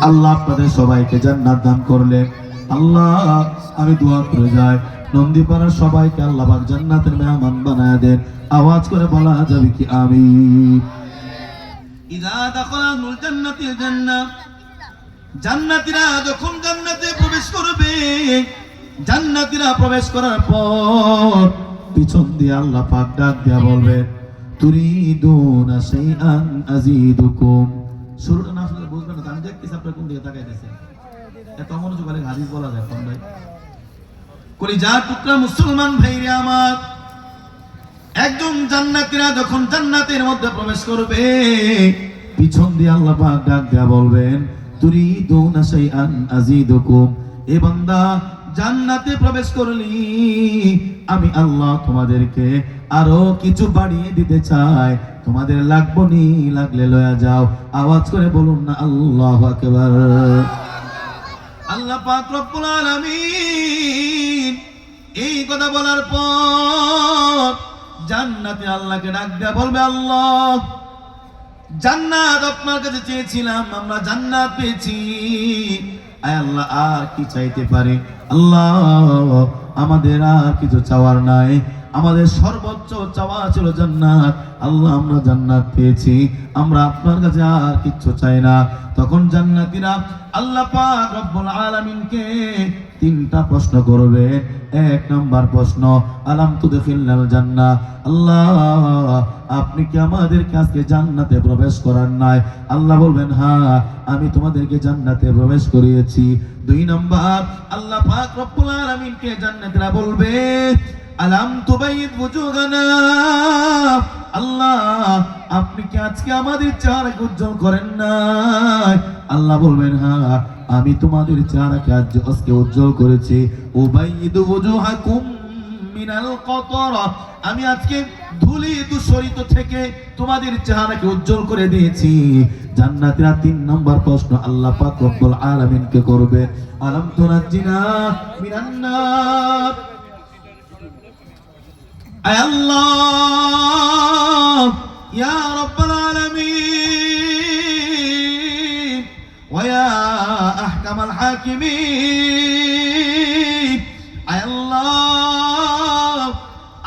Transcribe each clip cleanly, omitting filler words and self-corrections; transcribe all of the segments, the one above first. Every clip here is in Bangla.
আল্লাহ আপনাদের সবাইকে জান্নাত দান করলেন। আল্লাহ আমি দোয়া করে যাই নন্দীপাড়ার সবাইকে আল্লাহ পাক জান্নাতের মেহমান বানায় দেন। আওয়াজ করে বলা যাবে কি আমিন। ইযা দাখালাল জান্নাতিল জান্নাহ, জান্নাতীরা যখন জান্নাতে প্রবেশ করবে, জান্নাতীরা প্রবেশ করার পর পিছন দিয়ে আল্লাহ পাক ডাক দিয়া বলবে তুরিদুনা শাইআন আযীদুকুম। শুরুটা না শুনলে বুঝবেন না, আমি দেখতেছি আপনারা কোন দিকে তাকাইতেছেন। এত মনোযোগ করে হাদিস বলা যায় কোন ভাই? কলিজার টুকরা মুসলমান ভাইরে আমার, একজন জান্নাতীরা যখন জান্নাতের মধ্যে প্রবেশ করবে, পিছন দিয়ে আল্লাহ পাক ডাক দিয়া বলবেন তুরিদুনা শাইআন আযীদুকুম। এ বান্দা জান্নাতে প্রবেশ করলি, আমি আল্লাহ তোমাদেরকে আরো কিছু বাড়িয়ে দিতে চাই, তোমাদের লাগবো নি, লাগলে লয়া যাও। আওয়াজ করে বলুন না আল্লাহু আকবার। আল্লাহ পাক রব্বুল আলামিন এই কথা বলার পর জান্নাতে আল্লাহকে ডাক দেয়া বলবে আল্লাহ জান্নাত আপনার কাছে চেয়েছিলাম, আমরা জান্নাত পেয়েছি, আয় আল্লাহ আর কি চাইতে পারি? আল্লাহ আমাদের আর কিছু চাওয়ার নাই, আমাদের সর্বোচ্চ চাওয়া ছিল জান্নাত। আল্লাহ আমরা জান্নাত পেয়েছি, আমরা আপনার কাছে আর কিছু চাই না। তখন জান্নাতীরা আল্লাহ পাক রব্বুল আলামিনকে তিনটা প্রশ্ন করবে। এক নাম্বার প্রশ্ন আলাম তুদখিলনাল জান্নাহ, আল্লাহ আপনি কি আমাদেরকে আজকে জান্নাতে প্রবেশ করার নাই? আল্লাহ বলবেন হ্যাঁ, আমি তোমাদেরকে জান্নাতে প্রবেশ করিয়েছি। দুই নাম্বার আল্লাহ পাক রব্বুল আলামিনকে জান্নাতীরা বলবে আলাম তুবাইয়িদ ওয়ুজুহানা, আল্লাহ আপনি কি আজকে আমাদের চেহারাকে উজ্জ্বল করেন নাই? আল্লাহ বলবেন হ্যাঁ, আমি তোমাদের চেহারাকে আজকে উজ্জ্বল করেছি। উবাইয়িদু ওয়ুজুহাকুম মিনাল কতরা, আমি আজকে ধুলি দূষরিত থেকে তোমাদের চেহারাকে উজ্জ্বল করে দিয়েছি। জান্নাতীরা তিন নম্বর প্রশ্ন আল্লাহ পাক রব্বুল আলামিনকে করবে আলাম তুনাজ্জিনা মিনান নার, আয় আল্লাহ ইয়া রাব্বাল আলামিন ওয়া ইয়া আহকামাল হাকিমিন, আয় আল্লাহ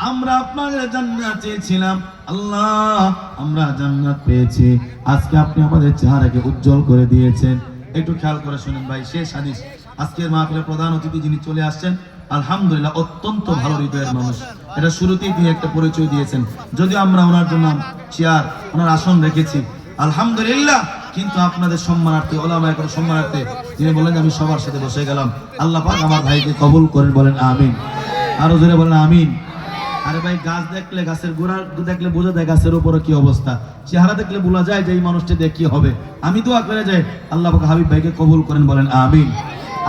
আমরা আপনার জান্নাত চেয়েছিলাম, আল্লাহ আমরা জান্নাত পেয়েছি, আজকে আপনি আমাদের চেহারাকে উজ্জ্বল করে দিয়েছেন। একটু খেয়াল করে শুনেন ভাই, শেষ হাদিস। আজকের মাহফিলের প্রধান অতিথি যিনি চলে আসছেন আলহামদুলিল্লাহ অত্যন্ত ভালো হৃদয়ের মানুষ, এটা শুরুতেই তিনি একটা পরিচয় দিয়েছেন। যদিও আমরা ওনার জন্য চেয়ার, ওনার আসন রেখেছি আলহামদুলিল্লাহ, কিন্তু আপনাদের সম্মানার্থে, ওলামায়ে কেরামের সম্মানার্থে তিনি বললেন আমি সবার সাথে বসে গেলাম। আল্লাহ পাক আমার ভাইকে কবুল করেন, বলেন আমিন। আরো জোরে বলেন আমিন। আরে ভাই গাছ দেখলে, গাছের গোড়া দেখলে বোঝা যায় গাছের উপরে কি অবস্থা, চেহারা দেখলে বোঝা যায় যে এই মানুষটি দিয়ে কি হবে। আমি দোয়া করে যাই আল্লাহ পাক হাবিব ভাইকে কবুল করেন, বলেন আমিন।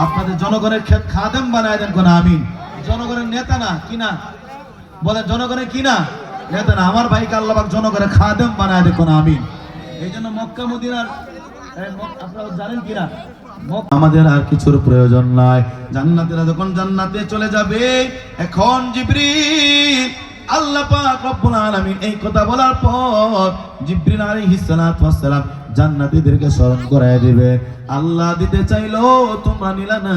আপনাদের জনগণের খাদেম বানায় দেন, কোন আমিন। জনগণের নেতা না, কি না বলেন, জনগণের কি না নেতা না, আমার ভাইকে আল্লাহ পাক জনগণের খাদেম বানায় দেন, কোন আমিন। এই জন্য মক্কা মদিনার আপনারা জানেন কিনা, আমাদের আর কিছুর প্রয়োজন নাই। জান্নাতীরা যখন জান্নাতে চলে যাবে, এখন জিবরিল আল্লাহ পাক রব্বুল আলামিন এই কথা বলার পর জিবরিল আলাইহিস সালাতু ওয়াস সালাম জান্নাতীদেরকে স্মরণ করায় দিবে, আল্লাহ দিতে চাইলো তোমরা নিলা না,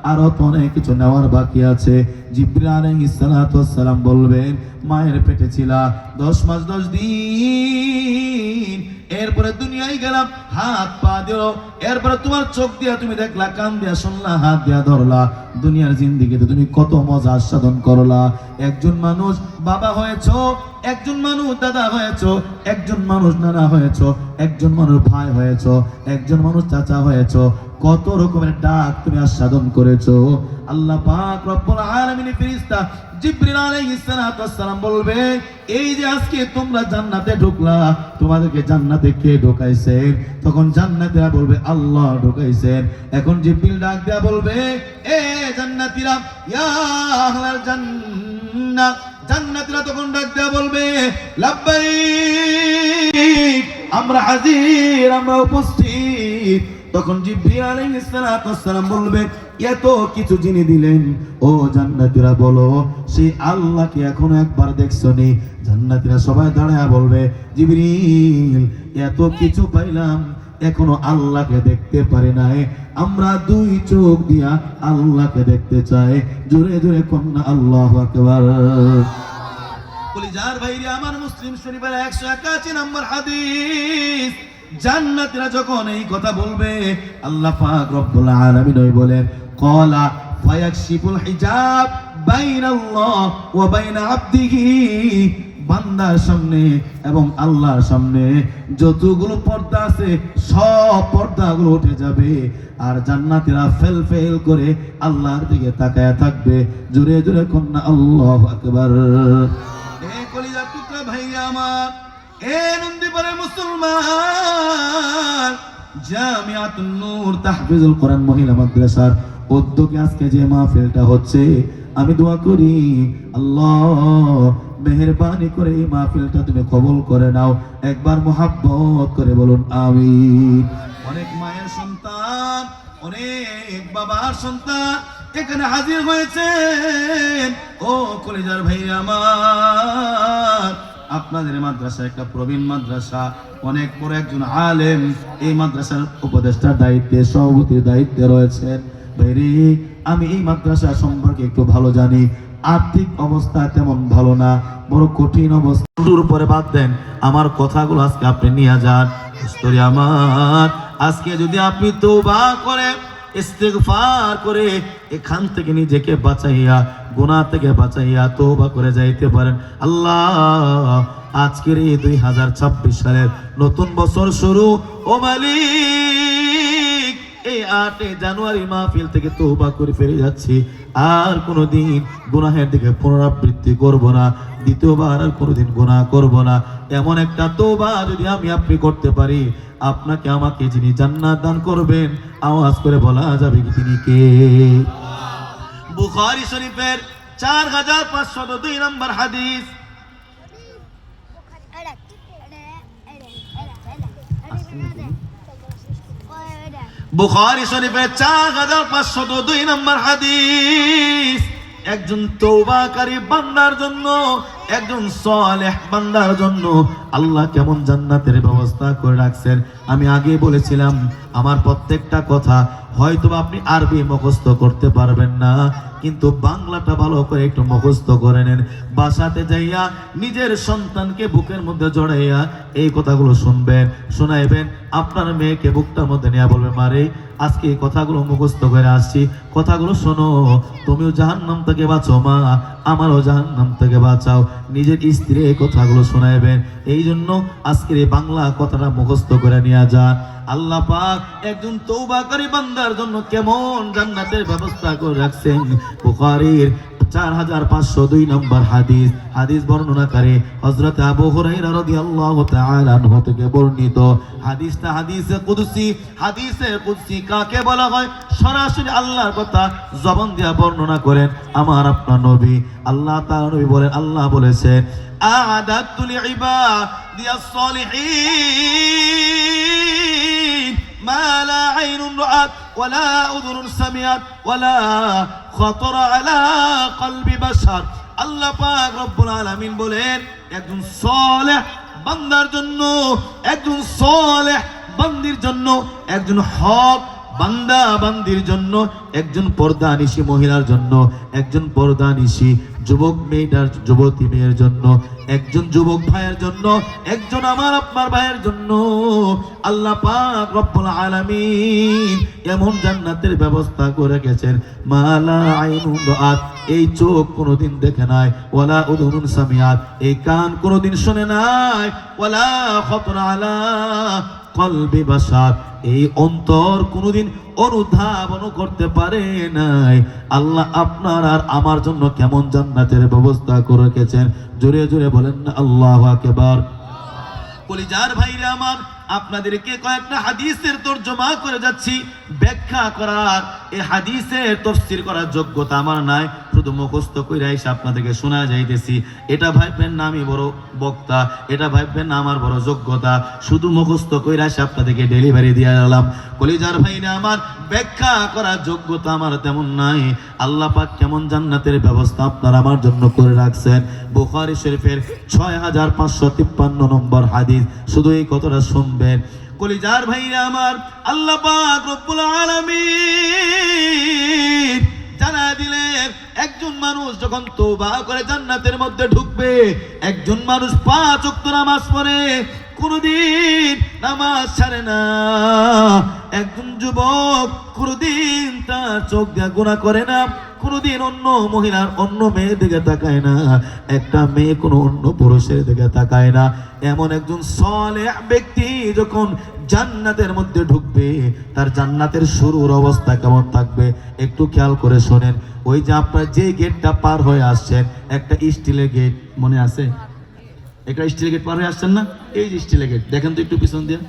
আরো তো অনেক কিছু নেওয়ার বাকি আছে। জিবরিল আলাইহিস সালাতু ওয়াস সালাম বলবেন মায়ের পেটে ছিলা 10 মাস 10 দিন, এরপরে দুনিয়ায় গেলাম, হাত পা দিও, এরপরে তোমার চোখ দিয়া তুমি দেখলা, কান দিয়া শুনলা, হাত দিয়া ধরলা, দুনিয়ার জিন্দেগিতে তুমি কত মজা আস্বাদন করলা। একজন মানুষ বাবা হয়েছো, একজন মানুষ দাদা হয়েছো, একজন মানুষ নানা হয়েছো, একজন মানুষ ভাই হয়েছো, একজন মানুষ চাচা হয়েছো, কত রকমের ডাক তুমি আস্বাদন করেছো। আল্লাহ পাক রব্বুল আলামিনের ফেরেশতা জিবরিল আলাইহিস সালাতু ওয়াস সালাম বলবে এই যে আজকে তোমরা জান্নাতে ঢুকলা, তোমাদেরকে জান্নাতে কে ঢোকাইছেন? তখন জান্নাতীরা বলবে আল্লাহ ঢোকাইছেন। এখন জিবরিল ডাক দেয়া বলবে এ জান্নাতীরা, ইয়া আহলাল জান্নাহ, জান্নাতীরা তখন ডাক দেয়া বলবে লাব্বাইক, আমরা হাজির, আমরা উপস্থিত। তখন জিবরিল আলাইহিস সালাতু ওয়াস সালাম বলবে এত কিছু যিনি দিলেন, ও জান্নাতীরা বলো সেই আল্লাহকে এখনো একবার দেখছনি? জান্নাতীরা সবাই দাঁড়ায় বলবে জিবরিল এত কিছু পাইলাম, এখনো আল্লাহকে দেখতে পারি নাই, আমরা দুই চোখ দিয়া আল্লাহকে দেখতে চাই। জোরে জোরে কন্যা আল্লাহু আকবার। কলিজার ভাইরে আমার, মুসলিম শরীফের 181 নম্বর হাদিস। জান্নাতীরা যখন এই কথা বলবে, আল্লাহ পাক রব্বুল আলামিন বলেন, ক্বালা ফায়াকশিফুল হিজাব বাইনাল্লাহ ওয়া বাইনা আবদিহি, বান্দার সামনে এবং আল্লাহর সামনে যতগুলো পর্দা আছে সব পর্দাগুলো উঠে যাবে, আর জান্নাতীরা ফেল ফেল করে আল্লাহর দিকে তাকায়া থাকবে। জোরে জোরে কন্যা আল্লাহু আকবার। এ কলিজার টুকরা ভাইরা আমার, এ নন্দীপাড়ার মুসলমান, জামিয়াতুন নূর তাহফিজুল কোরআন মহিলা মাদ্রাসার উদ্যোগে আজকে যে মাহফিলটা হচ্ছে, আমি দোয়া করি আল্লাহ মেহেরবানি করে এই মাহফিলটা তুমি কবুল করে নাও। একবার মুহাব্বত করে বলুন আমিন। অনেক মায়ের সন্তান, অনেক বাবার সন্তান এখানে হাজির হয়েছেন। ও কলিজার ভাই আমার, আপনাদের মাদ্রাসা একটা প্রবীণ মাদ্রাসা, অনেক বড় একজন আলেম এই মাদ্রাসার উপদেষ্টার দায়িত্বে, সভাপতির দায়িত্বে রয়েছেন। ভাইরে, আমি এই মাদ্রাসা সম্পর্কে একটু ভালো জানি। আর্থিক অবস্থা তেমন ভালো না, বড় কঠিন অবস্থা। উপরে বাদ দেন, আমার কথাগুলো আজকে আপনি নিয়ে যান। আমার আজকে যদি আপনি তওবা করে ইস্তিগফার করে এখান থেকে নিজেকে বাঁচাইয়া, গুনাহ থেকে বাঁচাইয়া তওবা করে যাইতে পারেন, আল্লাহ আজকের এই 2026 সালের নতুন বছর শুরু, ও মালিক এই 8 জানুয়ারি মাহফিল থেকে তওবা করে ফিরে যাচ্ছি, আর কোনোদিন গুনাহের দিকে পুনরাবৃত্তি করব না, দ্বিতীয়বার আর কোনোদিন গুনাহ করব না। এমন একটা তওবা যদি আমি আপনি করতে পারি, আপনাকে আমাকে যিনি জান্নাত দান করবেন, আওয়াজ করে বলা যাবে কি তিনি কে? বুখারী শরীফের 4502 নম্বর হাদিস। বুখারী শরীফের 4502 নম্বর হাদিস। একজন তওবাকারী বান্দার জন্য, একজন সালেহ বান্দার জন্য আল্লাহ কেমন জান্নাতের ব্যবস্থা করে রাখছেন। আমি আগে বলেছিলাম, আমার প্রত্যেকটা কথা হয়তো আপনি আরবি মুখস্থ করতে পারবেন না, কিন্তু বাংলাটা ভালো করে একটু মুখস্থ করে নেন। বাসাতে যাইয়া নিজের সন্তানকে বুকের মধ্যে জড়াইয়া এই কথাগুলো শুনবেন, শোনাইবেন। আপনার মেয়েকে বুকটার মধ্যে নিয়ে বলবেন, মারে আজকে এই কথাগুলো মুখস্থ করে আসছি, কথাগুলো শোনো, তুমিও জাহান্নাম থেকে বাঁচো মা, আমারও জাহান্নাম থেকে বাঁচাও। নিজের স্ত্রী এই কথাগুলো শোনাইবেন। এই জন্য আজকের এই বাংলা কথাটা মুখস্থ করে নিয়ে যান। আল্লাহ পাক একজন তওবাকারী বান্দার জন্য কেমন জান্নাতের ব্যবস্থা করে রাখছেন। বুখারীর 4502 নম্বর হাদিস। হাদিস বর্ণনাকারী হযরত আবু হুরায়রা রাদিয়াল্লাহু তাআলা আনহু থেকে বর্ণিত। হাদিসটা হাদিসে কুদসি। হাদিসে কুদসি কাকে বলা হয়? সরাসরি আল্লাহর কথা জবান দিয়ে বর্ণনা করেন আমার আপনার নবী। আল্লাহ তাআলা নবী বলেন, আল্লাহ বলেছেন, আ'আদাতু লিইবাদিয়াস সালিহিন মা লা আইনুন রাআত ওয়ালা উযুনুন সামিআত ওয়ালা খাতারা আলা কলবি বাশার। আল্লাহ পাক রব্বুল আলামিন বলেন, একজন সালেহ বান্দার জন্য, একজন সালেহ বান্দির জন্য, একজন হক বান্দা বান্দির জন্য, একজন পর্দানিশী মহিলার জন্য, একজন পর্দানিশী যুবক মেয়েটার, যুবতী মেয়ের জন্য, একজন যুবক ভাইয়ের জন্য, একজন আমার আপনার ভাইয়ের জন্য আল্লাহ পাক রব্বুল আলামিন এমন জান্নাতের ব্যবস্থা করে গেছেন, মালা আইনুন রাআত, এই চোখ কোনোদিন দেখে নাই, ওয়ালা উযুনুন সামিআত, এই কান কোনোদিন শুনে নাই, ওয়ালা খাতারা আলা কলবি বাশার, এই অন্তর কোনোদিন অনুধাবন করতে পারে নাই। আল্লাহ আপনার আর আমার জন্য কেমন জান্নাতের ব্যবস্থা করে রেখেছেন, জোরে জোরে বলেন না আল্লাহু আকবার। কলিজার ভাইরা আমার, আপনাদেরকে কয়েকটা হাদিসের তরজমা করে যাচ্ছি, ব্যাখ্যা করার, এই হাদিসের তাফসীর করার যোগ্যতা আমার নাই, শুধু মুখস্থ কইরা এসে আপনাদেরকে শোনা যাইতেছি। এটা ভাববেন না আমি বড় বক্তা, এটা ভাববেন না আমার বড় যোগ্যতা, শুধু মুখস্থ কইরা এসে আপনাদেরকে ডেলিভারি দিয়ে গেলাম। কলিজার ভাইরা আমার, ব্যাখ্যা করার যোগ্যতা আমার তেমন নাই। আল্লাহ পাক কেমন জান্নাতের ব্যবস্থা আপনার আমার জন্য করে রাখছেন। বুখারী শরীফের 6553 নম্বর হাদিস, শুধু এই কথাটা শুনবেন। কলিজার ভাইরা আমার, আল্লাহ পাক রব্বুল আলামিন জানা দিলেন একজন মানুষ যখন তওবা করে জান্নাতের মধ্যে ঢুকবে, একজন মানুষ 5 ওয়াক্ত নামাজ পড়ে, কোনদিন নামাজ ছাড়ে না, একজন যুবক কোনদিন তার চোখ দিয়ে গুনাহ করে না, কোনদিন অন্য মহিলার অন্য মেয়ের দিকে তাকায় না, একটা মেয়ে কোনো অন্য পুরুষের দিকে তাকায় না, এমন একজন সালেহ ব্যক্তি যখন জান্নাতের মধ্যে ঢুকবে, তার জান্নাতের শুরুর অবস্থা কেমন থাকবে একটু খেয়াল করে শোনেন। ওই যে আপনার যে গেটটা পার হয়ে আসছেন, একটা স্টিলের গেট মনে আছে, একটা স্টিলের গেট পার হয়ে আসছেন না, এই যে স্টিলের গেট দেখেন তো একটু পিছন দিয়ে,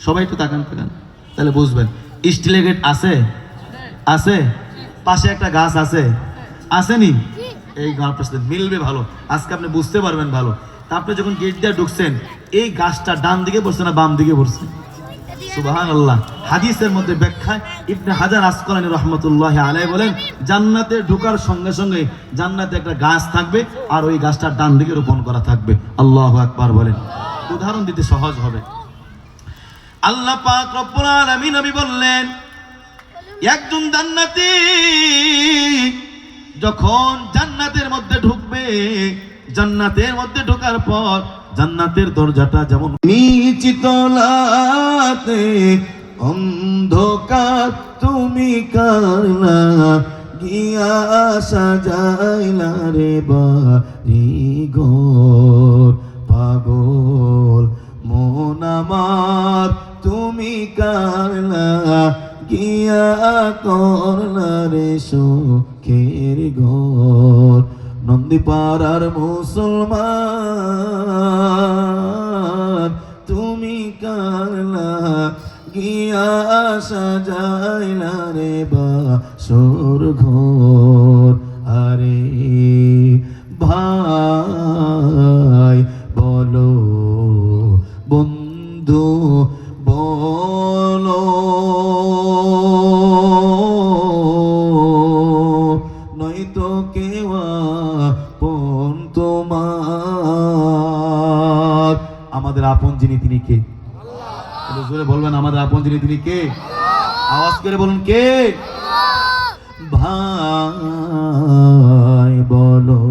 সবাই একটু তাকান তাহলে বুঝবেন স্টিলের গেট আছে, আছে পাশে একটা গাছ আছে, আসেনি, এই গাছটার সাথে মিলবে ভালো, আজকে আপনি বুঝতে পারবেন ভালো। তা আপনি যখন গেট দিয়ে ঢুকছেন, এই গাছটা ডান দিকে পড়ছে না বাম দিকে পড়ছে? সুবহানাল্লাহ। হাদিসের মধ্যে ব্যাখ্যায় ইবনে হাজার আসকালানী রাহমাতুল্লাহি আলাইহি বলেন, জান্নাতে ঢোকার সঙ্গে সঙ্গে জান্নাতে একটা গাছ থাকবে, আর ওই গাছটা ডান দিকে রোপণ করা থাকবে। আল্লাহু আকবার বলেন। উদাহরণ দিতে সহজ হবে। আল্লাহ পাক রব্বুল আলামিন নবী বললেন, একজন জান্নাতি যখন জান্নাতের মধ্যে ঢুকবে, জান্নাতের মধ্যে ঢোকার পর জান্নাতের দরজাটা যেমন নিচিতলাতে অন্ধকার তুমি কারলা গিয়া সাজাইলা রে বাড়ি ঘর, পাগল মন আমার তুমি কারলা গিয়া করলা রে সুখের ঘর। নন্দীপাড়ার মুসলমান তুমি কারলা গিয়া সাজাইলা রে বাসর ঘর। আরে ভাই বলো বন্ধু বলো, নয়তো কেওয়া পন তোমার। আমাদের আপন যিনি তিনি কে? জোরে বলবেন, আমাদের আপন যিনি তিনি কে? আওয়াজ করে বলুন, কে? ভাই বলো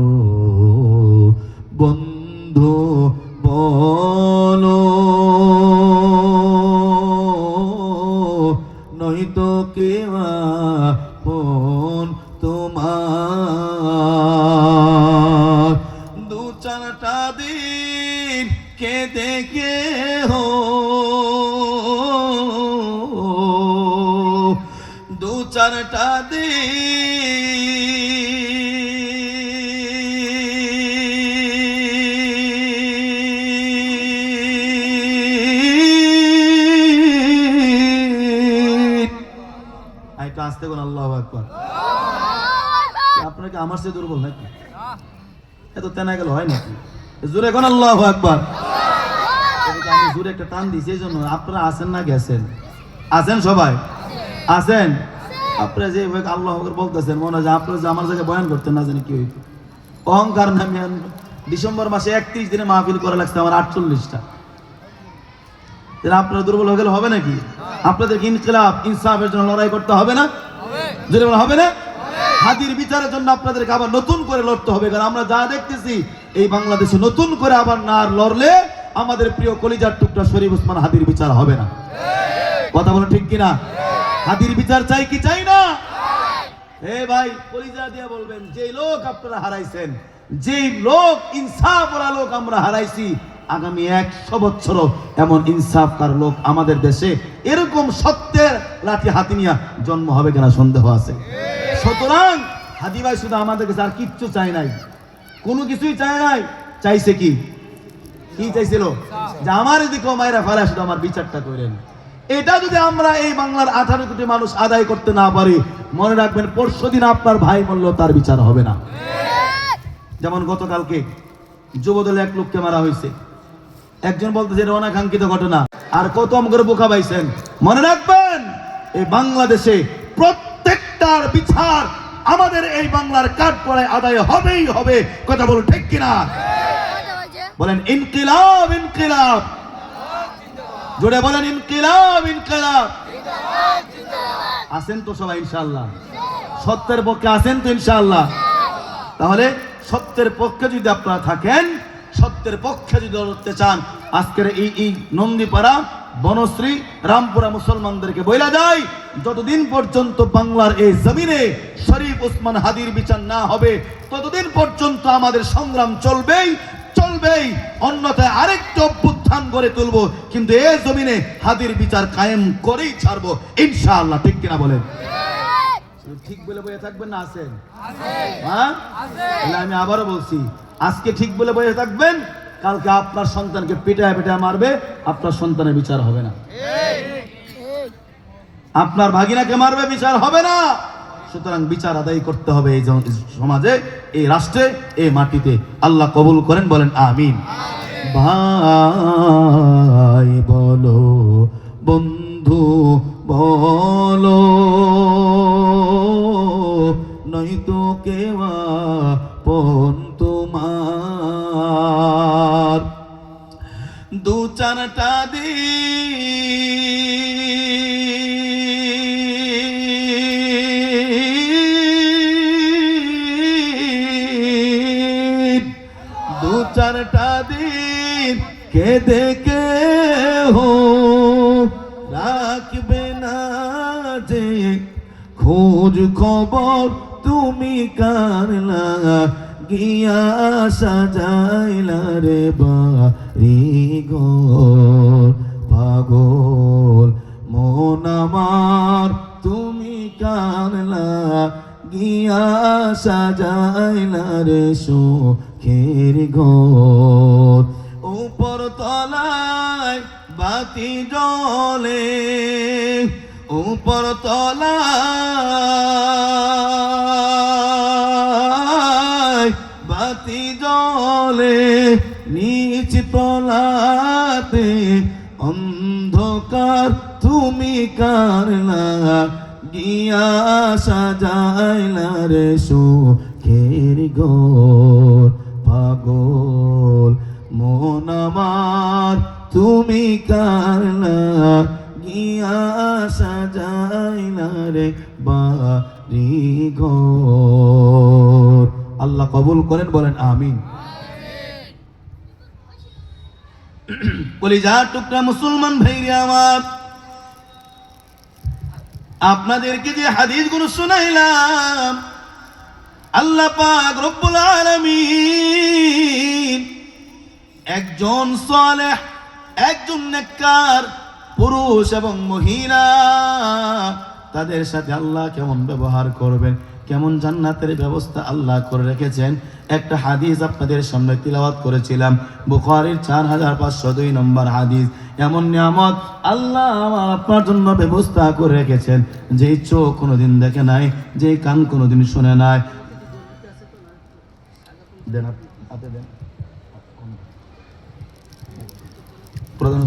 বন্ধু বলো, নয়তো কেওয়া পন তোমার। দু চারটা দিন কেঁদে কে হো, দু চারটা আসতে কোন আল্লাহু আকবার। আপনাকে আমার চেয়ে দুর্বল নাকি? এত তেনা গেল হয় নাকি? জোরে কোন আল্লাহু আকবার। আমি জোরে একটা টান দিয়েছি, এই জন্য আপনারা আছেন না গেছেন? আছেন, সবাই আছেন? আপনারা যে আল্লাহু আকবার বলতেছেন, মনে হয় আপনারা যে আমার জায়গায় বয়ান করতেন না জানি কি হইতো। অহংকার নামে ডিসেম্বর মাসে 31 দিনে মাহফিল করা লাগছে আমার 48টা। আপনারা দুর্বল হয়ে গেলে হবে নাকি? আপনাদেরকে ইনকিলাব ইনসাফের জন্য লড়াই করতে হবে না? যদি হবে না, হাদির বিচারের জন্য আপনাদেরকে আবার নতুন করে লড়তে হবে। কারণ আমরা যা দেখতেছি, এই বাংলাদেশে নতুন করে আবার না লড়লে আমাদের প্রিয় কলিজার টুকরা শরীফ ওসমান হাদির বিচার হবে না। কথা বলেন ঠিক কিনা? হাদির বিচার চাই কি চাই না? হে ভাই, কলিজা দিয়ে বলবেন, যে লোক আপনারা হারাইছেন, যে লোক ইনসাফওয়ালা লোক আমরা হারাইছি, আগামী 100 বছর এমন ইনসাফকার লোক আমাদের দেশে এরকম সত্যের লাঠি হাতি নিয়ে জন্ম হবে কিনা সন্দেহ আছে। সুতরাং হাদি ভাই শুধু আমাদের কাছে আর কিচ্ছু চাই নাই, কোনো কিছুই চাই নাই। চাইছে কি? কি চাইছিল? যে আমার এদিকে মায়েরা ফেলা, শুধু আমার বিচারটা করেন। এটা যদি আমরা এই বাংলার 18 কোটি মানুষ আদায় করতে না পারি, মনে রাখবেন পরশুদিন আপনার ভাই বললেও তার বিচার হবে না। যেমন গতকালকে যুবদলে এক লোককে মারা হয়েছে, একজন বলতেছে এটা অনাকাঙ্ক্ষিত ঘটনা, আর কত করে বোকা পাইছেন। মনে রাখবেন, এই বাংলাদেশে প্রত্যেকটার বিচার আমাদের এই বাংলার কাঠগড়ায় আদায় হবেই হবে। কথা বলুন ঠিক কিনা? বলেন ইনকিলাব ইনকিলাব। জোরে বলেন ইনকিলাব ইনকিলাব। আছেন তো সবাই ইনশাআল্লাহ? সত্যের পক্ষে আছেন তো ইনশাআল্লাহ? তাহলে সত্যের পক্ষে যদি আপনারা থাকেন, সত্যের পক্ষে যদি লড়তে চান, আজকের এই নন্দীপাড়া বনশ্রী রামপুরা মুসলমানদেরকে বইলা যায়, যতদিন পর্যন্ত বাংলার এই জমিনে শরীফ ওসমান হাদির বিচার না হবে ততদিন পর্যন্ত আমাদের সংগ্রাম চলবেই চলবেই। অন্যথায় আরেকটা অভ্যুত্থান গড়ে তুলবো, কিন্তু এই জমিনে হাদির বিচার কায়েম করেই ছাড়বো ইনশাআল্লাহ। ঠিক কিনা বলেন? ঠিক বলে বসে থাকবেন না আছেন? হ্যাঁ, আমি আবারও বলছি, আজকে ঠিক বলে বসে থাকবেন, কালকে আপনার সন্তানকে পিটায় পিটায় মারবে, আপনার সন্তানের বিচার হবে না। আপনার ভাগিনাকে মারবে, বিচার হবে না। সুতরাং বিচার আদায় করতে হবে এই সমাজে, এই রাষ্ট্রে, এই মাটিতে। আল্লাহ কবুল করেন, বলেন আমিন। ভাই বলো, বন্ধু বলো, নয়তো কেওয়া পন তোমার। দু চারটা দিন, দু চারটা দিন কেঁদে কেহ রাখবে না যে, খোঁজ খবর তুমি কারলা গিয়া সাজাইলা রে বাড়ি ঘর। পাগল মন আমার তুমি কারলা গিয়া সাজাইলা রে সুখের ঘর। উপর তলায় বাতি জ্বলে, উপর তলায় বাতি জ্বলে, নিচ তলাতে অন্ধকার তুমি কারলা গিয়া সাজাইলা রে সুখের ঘর। পাগল মন আমার তুমি কারলা গিয়া সাজাইলা রে বাড়ি ঘর। আল্লাহ কবুল করেন, বলেন আমিন। কলিজার টুকরা মুসলমান ভাইরা আমার, আপনাদেরকে যে হাদিসগুলো শুনাইলাম, আল্লাহ পাক রব্বুল আলামিন একজন সালেহ, একজন নেককার পুরুষ এবং মহিলা, তাদের সাথে আল্লাহ কেমন ব্যবহার করবেন, কেমন জান্নাতের ব্যবস্থা আল্লাহ করে রেখেছেন, একটা হাদিস আপনাদের সামনে তিলাওয়াত করেছিলাম, বুখারীর 4502 নম্বর হাদিস। এমন নিয়ামত আল্লাহ আমার আপনার জন্য ব্যবস্থা করে রেখেছেন, যে চোখ কোনোদিন দেখে নাই, যে কান কোনোদিন শুনে নাই। দেন হাতে দেন, প্রধান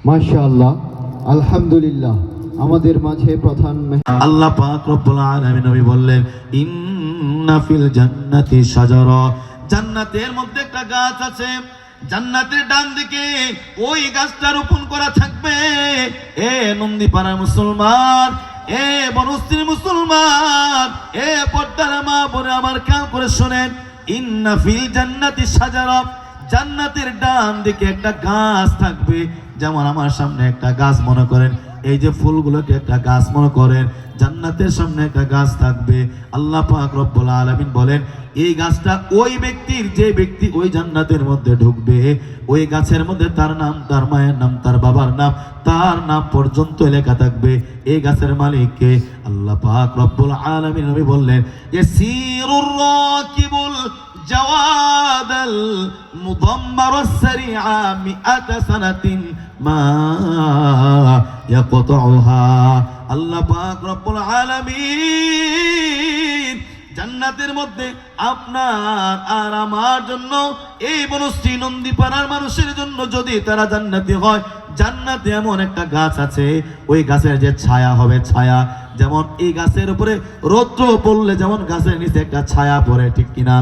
মাশাআল্লাহ, আলহামদুলিল্লাহ। আমাদের মাঝে প্রধান আল্লাহ পাক রব্বুল আলামিন নবী বললেন, ইন্না ফিল জান্নাতি শাজারা, জান্নাতের মধ্যে একটা গাছ আছে, জান্নাতের ডান দিকে ওই গাছটা রোপণ করা থাকবে। এ নন্দীপাড়ার মুসলমান, এ বনশ্রীর মুসলমান, এ পর্দার মা বোনে আমার খেয়াল করে শোনেন, ইন্না ফিল জান্নাতি শাজারা, জান্নাতের ডান দিকে একটা গাছ থাকবে। যেমন আমার সামনে একটা গাছ মনে করেন, এই যে ফুলগুলোকে একটা গাছ মনে করেন, জান্নাতের সামনে একটা গাছ থাকবে। আল্লাহ পাক রব্বুল আলামিন বলেন, এই গাছটা ওই ব্যক্তির, যে ব্যক্তি ওই জান্নাতের মধ্যে ঢুকবে, ওই গাছের মধ্যে তার নাম, তার মায়ের নাম, তার বাবার নাম, তার নাম পর্যন্ত লেখা থাকবে। এই গাছের মালিককে আল্লাহ পাক রব্বুল আলামিন নবী বললেন, ইয়াসিরুর রাকিবুল জাওয়াদাল মুদাম্মারুস সারিআ মিআতা সানাতিন মা ইয়াকতাউহা। আল্লাহ পাক রব্বুল আলামিন জান্নাতের মধ্যে আপনার আর আমার জন্য, এই বনশ্রী নন্দীপাড়ার মানুষের জন্য, যদি তারা জান্নাতি হয়, জান্নাতে এমন একটা গাছ আছে, ওই গাছের যে ছায়া হবে, ছায়া যেমন এই গাছের উপরে রৌদ্র পড়লে যেমন গাছের নিচে একটা ছায়া পড়ে, ঠিক কিনা?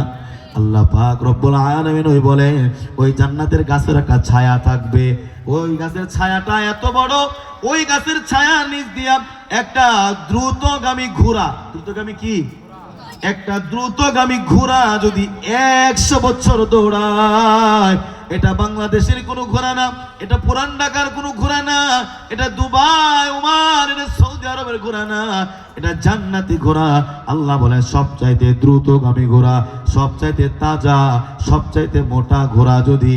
আল্লাহ পাক রব্বুল আলামিন ওই বলেন ওই জান্নাতের গাছের একটা ছায়া থাকবে, ওই গাছের ছায়াটা এত বড়, ওই গাছের ছায়ার নিচ দিয়া একটা দ্রুতগামী ঘোড়া, দ্রুতগামী কি, একটা দ্রুতগামী ঘোড়া যদি 100 বছর দৌড়ায়, এটা বাংলাদেশের কোনো ঘোড়া না, এটা পুরান ঢাকার কোনো ঘোড়া না, এটা দুবাই ওমান, এটা সৌদি আরবের ঘোড়া না, এটা জান্নাতি ঘোড়া। আল্লাহ বলে সবচাইতে দ্রুতগামী ঘোড়া, সবচাইতে তাজা, সবচাইতে মোটা ঘোড়া যদি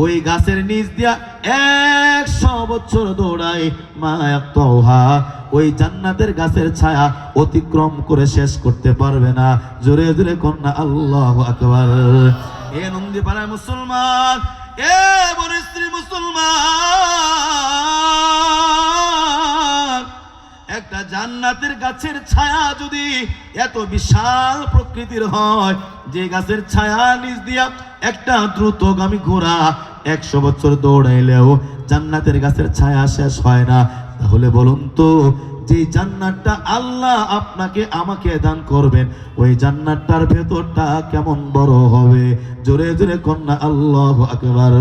ওই গাছের নিচ দিয়া 100 বছর দৌড়ায়, মায়াক্তহা, ওই জান্নাতের গাছের ছায়া অতিক্রম করে শেষ করতে পারবে না। জোরে জোরে কন্যা আল্লাহু আকবার। এ নন্দীপাড়ার মুসলমান, এ বরিস্ত্রী মুসলমান, একটা জান্নাতের গাছের ছায়া যদি এত বিশাল প্রকৃতির হয়, যে গাছের ছায়া নিচ দিয়া একটা দ্রুতগামী ঘোড়া 100 বছর দৌড়াইলেও জান্নাতের গাছের ছায়া শেষ হয় না, তাহলে বলুন তো যে জান্নাতটা আল্লাহ আপনাকে আমাকে দান করবেন, ওই জান্নাতটার ভেতরটা কেমন বড় হবে? জোরে জোরে কন্যা আল্লাহু আকবার।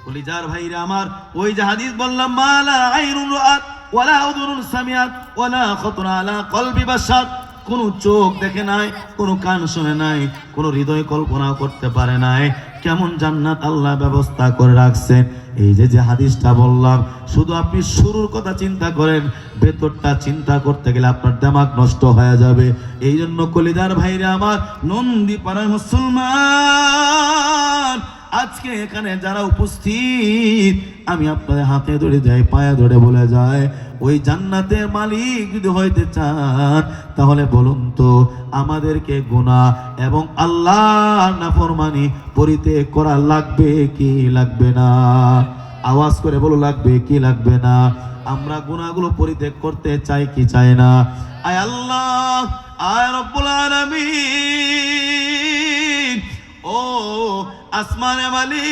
কলিজার ভাইরা আমার, ওই যে হাদিস বললাম, মালা আইনুন রাআত ওয়ালা উযুনুন সামিআত ওয়ালা খাতরা আলা কলবি বাশার, কোন চোখ দেখে নাই, কোন কান শুনে নাই, কোন হৃদয় কল্পনা করতে পারে নাই কেমন জান্নাত আল্লাহ ব্যবস্থা করে রাখছেন। এই যে হাদিসটা বললাম, শুধু আপনি শুরুর কথা চিন্তা করেন, ভেতরটা চিন্তা করতে গেলে আপনার দিমাগ নষ্ট হয়ে যাবে। এই জন্য কলিজার ভাইরা আমার, নন্দীপাড়ার মুসলমান, আজকে এখানে যারা উপস্থিত, আমি আপনাদের হাতে ধরে যাই, পায়ে ধরে বলে যায়, ওই জান্নাতের মালিক যদি হইতে চান, তাহলে বলুন তো আমাদেরকে গুনাহ এবং আল্লাহর নাফরমানি পরিত্যাগ করা লাগবে কি লাগবে না? আওয়াজ করে বলো, লাগবে কি লাগবে না? আমরা গুনাহগুলো পরিত্যাগ করতে চাই কি চাই না? আয় আল্লাহ, আয় রব্বুল আলামিন, ও আসমানে মালিক,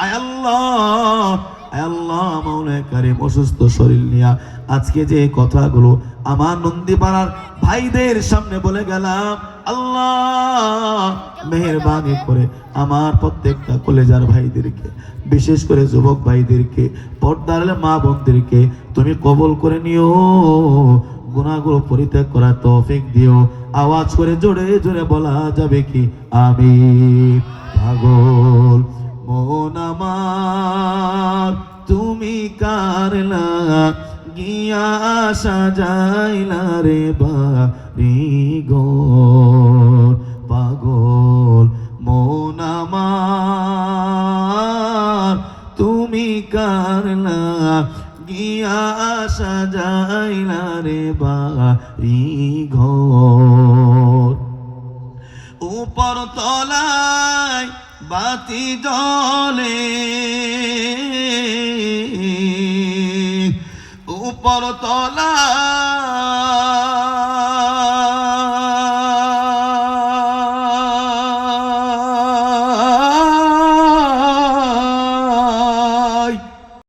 আয় আল্লাহ, আয় আল্লাহ, মাওলানা কারীম, অসুস্থ শরীর নিয়া আজকে যে কথাগুলো আমার নন্দীপাড়ার ভাইদের সামনে বলে গেলাম, আল্লাহ মেহেরবানি করে আমার প্রত্যেকটা কলেজার ভাইদেরকে, বিশেষ করে যুবক ভাইদেরকে, পর্দার মা বোনদেরকে তুমি কবুল করে নিও, গুনাহগুলো পরিত্যাগ করার তৌফিক দিও। আওয়াজ করে জোরে জোরে বলা যাবে কি আমিন? পাগল মন আমার তুমি কারলা গিয়া সাজাইলা রে বাড়িঘর, পাগল মন আমার তুমি কারলা গিয়া সাজাইলা রে বাড়িঘর, উপর তলায় বাতি জ্বলে, উপর তলায়